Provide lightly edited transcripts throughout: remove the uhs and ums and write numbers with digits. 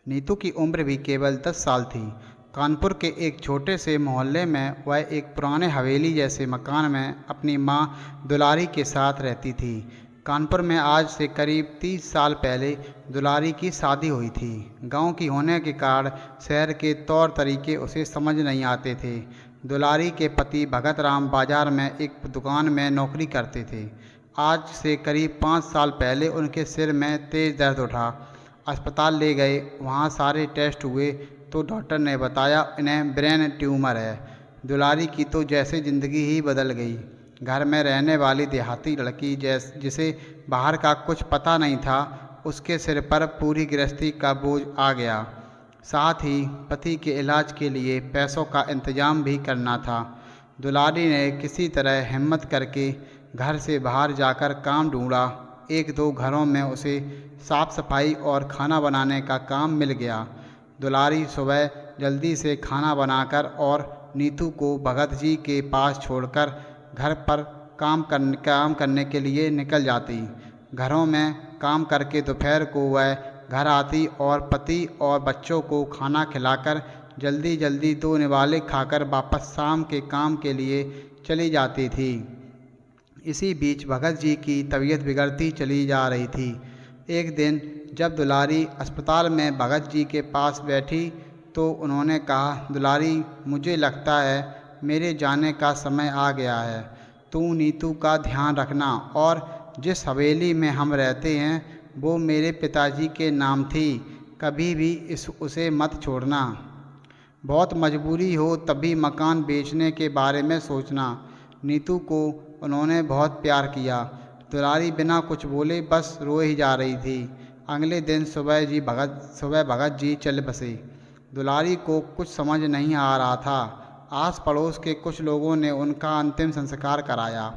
नीतू की उम्र भी केवल 10 साल थी। कानपुर के एक छोटे से मोहल्ले में वह एक पुराने हवेली जैसे मकान में अपनी माँ दुलारी के साथ रहती थी। कानपुर में आज से करीब 30 साल पहले दुलारी की शादी हुई थी। गांव की होने के कारण शहर के तौर तरीके उसे समझ नहीं आते थे। दुलारी के पति भगत राम बाजार में एक दुकान में नौकरी करते थे। आज से करीब 5 साल पहले उनके सिर में तेज दर्द उठा। अस्पताल ले गए, वहाँ सारे टेस्ट हुए तो डॉक्टर ने बताया इन्हें ब्रेन ट्यूमर है। दुलारी की तो जैसे ज़िंदगी ही बदल गई। घर में रहने वाली देहाती लड़की जिसे बाहर का कुछ पता नहीं था, उसके सिर पर पूरी गृहस्थी का बोझ आ गया। साथ ही पति के इलाज के लिए पैसों का इंतजाम भी करना था। दुलारी ने किसी तरह हिम्मत करके घर से बाहर जाकर काम ढूंढा। एक दो घरों में उसे साफ सफाई और खाना बनाने का काम मिल गया। दुलारी सुबह जल्दी से खाना बनाकर और नीतू को भगत जी के पास छोड़कर घर पर काम करने के लिए निकल जाती। घरों में काम करके दोपहर को वह घर आती और पति और बच्चों को खाना खिलाकर जल्दी जल्दी 2 निवाले खाकर वापस शाम के काम के लिए चली जाती थी। इसी बीच भगत जी की तबीयत बिगड़ती चली जा रही थी। एक दिन जब दुलारी अस्पताल में भगत जी के पास बैठी तो उन्होंने कहा, दुलारी, मुझे लगता है मेरे जाने का समय आ गया है। तू नीतू का ध्यान रखना और जिस हवेली में हम रहते हैं वो मेरे पिताजी के नाम थी। कभी भी उसे मत छोड़ना। बहुत मजबूरी हो तभी मकान बेचने के बारे में सोचना। नीतू को उन्होंने बहुत प्यार किया। दुलारी बिना कुछ बोले बस रो ही जा रही थी। अगले दिन सुबह भगत जी चल बसे। दुलारी को कुछ समझ नहीं आ रहा था। आस पड़ोस के कुछ लोगों ने उनका अंतिम संस्कार कराया।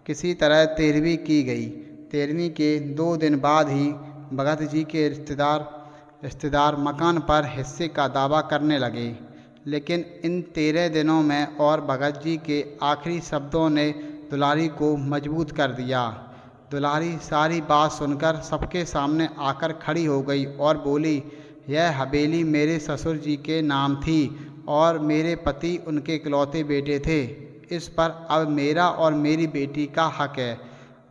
किसी तरह 13वीं की गई। 13वीं के 2 दिन बाद ही भगत जी के रिश्तेदार मकान पर हिस्से का दावा करने लगे। लेकिन इन 13 दिनों में और भगत जी के आखिरी शब्दों ने दुलारी को मजबूत कर दिया। दुलारी सारी बात सुनकर सबके सामने आकर खड़ी हो गई और बोली, यह हवेली मेरे ससुर जी के नाम थी और मेरे पति उनके इकलौते बेटे थे। इस पर अब मेरा और मेरी बेटी का हक है।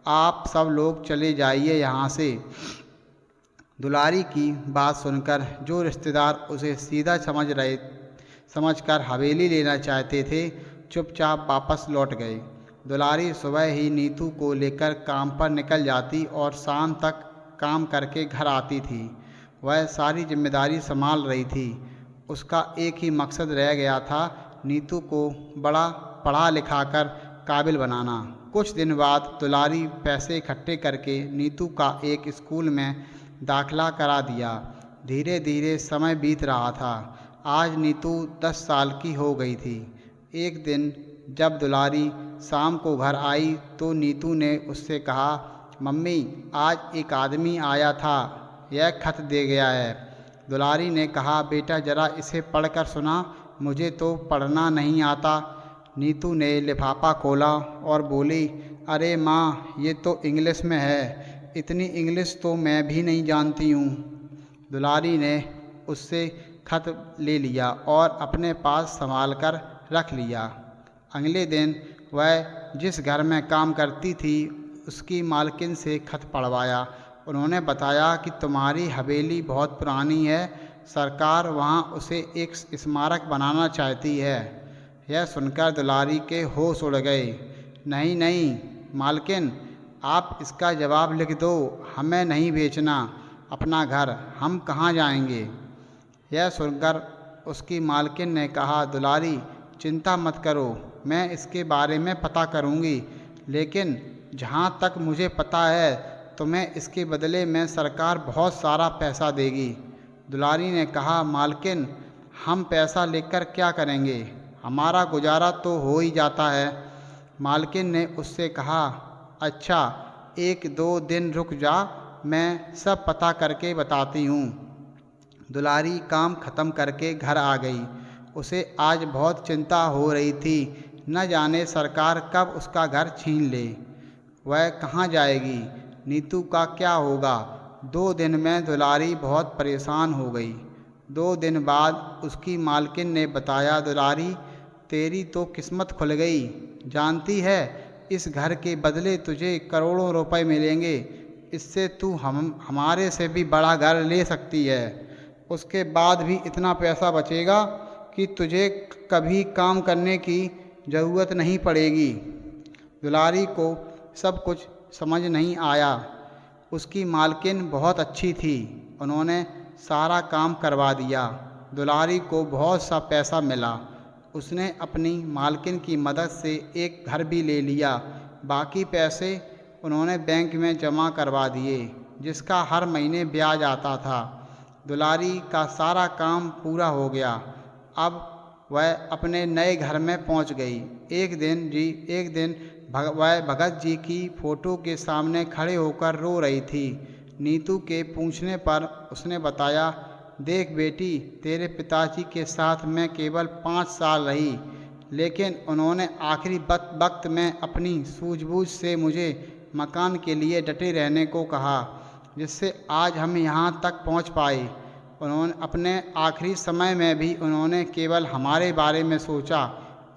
आप सब लोग चले जाइए यहाँ से। दुलारी की बात सुनकर जो रिश्तेदार उसे सीधा समझकर हवेली लेना चाहते थे, चुपचाप वापस लौट गए। दुलारी सुबह ही नीतू को लेकर काम पर निकल जाती और शाम तक काम करके घर आती थी। वह सारी जिम्मेदारी संभाल रही थी। उसका एक ही मकसद रह गया था, नीतू को बड़ा पढ़ा लिखा कर काबिल बनाना। कुछ दिन बाद दुलारी पैसे इकट्ठे करके नीतू का एक स्कूल में दाखिला करा दिया। धीरे धीरे समय बीत रहा था। आज नीतू 10 साल की हो गई थी। एक दिन जब दुलारी शाम को घर आई तो नीतू ने उससे कहा, मम्मी, आज एक आदमी आया था, यह खत दे गया है। दुलारी ने कहा, बेटा ज़रा इसे पढ़कर सुना, मुझे तो पढ़ना नहीं आता। नीतू ने लिफाफा खोला और बोली, अरे माँ, ये तो इंग्लिश में है। इतनी इंग्लिश तो मैं भी नहीं जानती हूँ। दुलारी ने उससे खत ले लिया और अपने पास संभाल कर रख लिया। अगले दिन वह जिस घर में काम करती थी उसकी मालकिन से खत पढ़वाया। उन्होंने बताया कि तुम्हारी हवेली बहुत पुरानी है, सरकार वहाँ उसे एक स्मारक बनाना चाहती है। यह सुनकर दुलारी के होश उड़ गए। नहीं नहीं मालकिन, आप इसका जवाब लिख दो, हमें नहीं बेचना अपना घर, हम कहाँ जाएंगे। यह सुनकर उसकी मालकिन ने कहा, दुलारी, चिंता मत करो, मैं इसके बारे में पता करूंगी, लेकिन जहाँ तक मुझे पता है तुम्हें इसके बदले में सरकार बहुत सारा पैसा देगी। दुलारी ने कहा, मालकिन, हम पैसा लेकर क्या करेंगे, हमारा गुजारा तो हो ही जाता है। मालकिन ने उससे कहा, अच्छा, 1-2 दिन रुक जा, मैं सब पता करके बताती हूँ। दुलारी काम ख़त्म करके घर आ गई। उसे आज बहुत चिंता हो रही थी, न जाने सरकार कब उसका घर छीन ले। वह कहाँ जाएगी, नीतू का क्या होगा। 2 दिन में दुलारी बहुत परेशान हो गई। 2 दिन बाद उसकी मालकिन ने बताया, दुलारी तेरी तो किस्मत खुल गई। जानती है, इस घर के बदले तुझे करोड़ों रुपए मिलेंगे। इससे तू हमारे से भी बड़ा घर ले सकती है। उसके बाद भी इतना पैसा बचेगा कि तुझे कभी काम करने की ज़रूरत नहीं पड़ेगी। दुलारी को सब कुछ समझ नहीं आया। उसकी मालकिन बहुत अच्छी थी, उन्होंने सारा काम करवा दिया। दुलारी को बहुत सा पैसा मिला। उसने अपनी मालकिन की मदद से एक घर भी ले लिया। बाकी पैसे उन्होंने बैंक में जमा करवा दिए, जिसका हर महीने ब्याज आता था। दुलारी का सारा काम पूरा हो गया। अब वह अपने नए घर में पहुंच गई। एक दिन वह भगत जी की फ़ोटो के सामने खड़े होकर रो रही थी। नीतू के पूछने पर उसने बताया, देख बेटी, तेरे पिताजी के साथ मैं केवल 5 साल रही, लेकिन उन्होंने आखिरी वक्त में अपनी सूझबूझ से मुझे मकान के लिए डटे रहने को कहा, जिससे आज हम यहाँ तक पहुँच पाए। उन्होंने अपने आखिरी समय में भी उन्होंने केवल हमारे बारे में सोचा।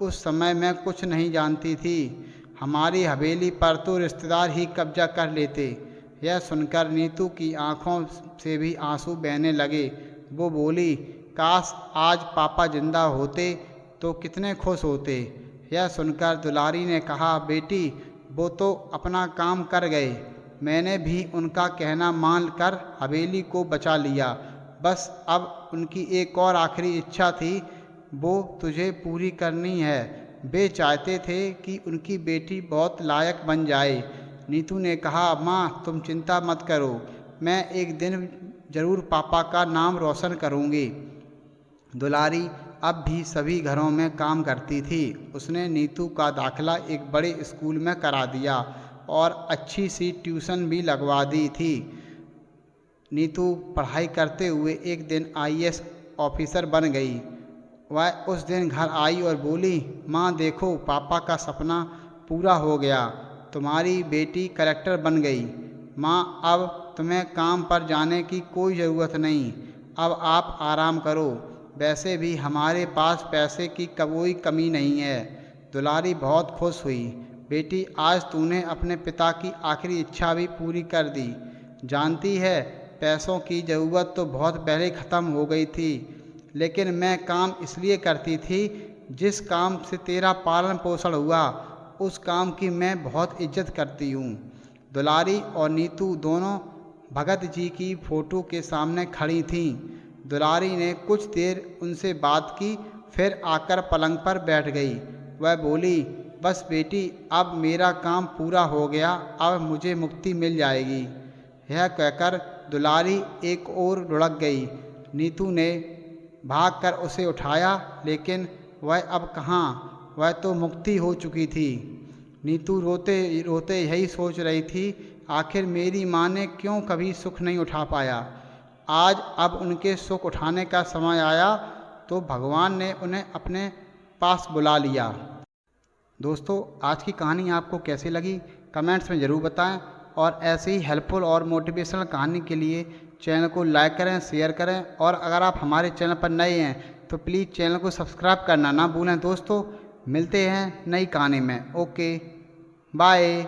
उस समय मैं कुछ नहीं जानती थी। हमारी हवेली पर तो रिश्तेदार ही कब्जा कर लेते। यह सुनकर नीतू की आंखों से भी आंसू बहने लगे। वो बोली, काश आज पापा जिंदा होते तो कितने खुश होते। यह सुनकर दुलारी ने कहा, बेटी वो तो अपना काम कर गए, मैंने भी उनका कहना मान कर हवेली को बचा लिया। बस अब उनकी एक और आखिरी इच्छा थी, वो तुझे पूरी करनी है। वे चाहते थे कि उनकी बेटी बहुत लायक बन जाए। नीतू ने कहा, माँ तुम चिंता मत करो, मैं एक दिन ज़रूर पापा का नाम रोशन करूँगी। दुलारी अब भी सभी घरों में काम करती थी। उसने नीतू का दाखिला एक बड़े स्कूल में करा दिया और अच्छी सी ट्यूशन भी लगवा दी थी। नीतू पढ़ाई करते हुए एक दिन IAS ऑफिसर बन गई। वह उस दिन घर आई और बोली, माँ देखो, पापा का सपना पूरा हो गया, तुम्हारी बेटी कलेक्टर बन गई। माँ अब तुम्हें काम पर जाने की कोई ज़रूरत नहीं, अब आप आराम करो। वैसे भी हमारे पास पैसे की कोई कमी नहीं है। दुलारी बहुत खुश हुई। बेटी, आज तूने अपने पिता की आखिरी इच्छा भी पूरी कर दी। जानती है, पैसों की ज़रूरत तो बहुत पहले ख़त्म हो गई थी, लेकिन मैं काम इसलिए करती थी, जिस काम से तेरा पालन पोषण हुआ उस काम की मैं बहुत इज्जत करती हूँ। दुलारी और नीतू दोनों भगत जी की फ़ोटो के सामने खड़ी थीं। दुलारी ने कुछ देर उनसे बात की, फिर आकर पलंग पर बैठ गई। वह बोली, बस बेटी, अब मेरा काम पूरा हो गया, अब मुझे मुक्ति मिल जाएगी। यह कहकर दुलारी एक ओर लुढ़क गई। नीतू ने भागकर उसे उठाया, लेकिन वह अब कहाँ, वह तो मुक्ति हो चुकी थी। नीतू रोते रोते यही सोच रही थी, आखिर मेरी माँ ने क्यों कभी सुख नहीं उठा पाया। आज अब उनके सुख उठाने का समय आया तो भगवान ने उन्हें अपने पास बुला लिया। दोस्तों, आज की कहानी आपको कैसी लगी कमेंट्स में ज़रूर बताएं, और ऐसे ही हेल्पफुल और मोटिवेशनल कहानी के लिए चैनल को लाइक करें, शेयर करें, और अगर आप हमारे चैनल पर नए हैं तो प्लीज़ चैनल को सब्सक्राइब करना ना भूलें। दोस्तों, मिलते हैं नई कहानी में। Okay, bye.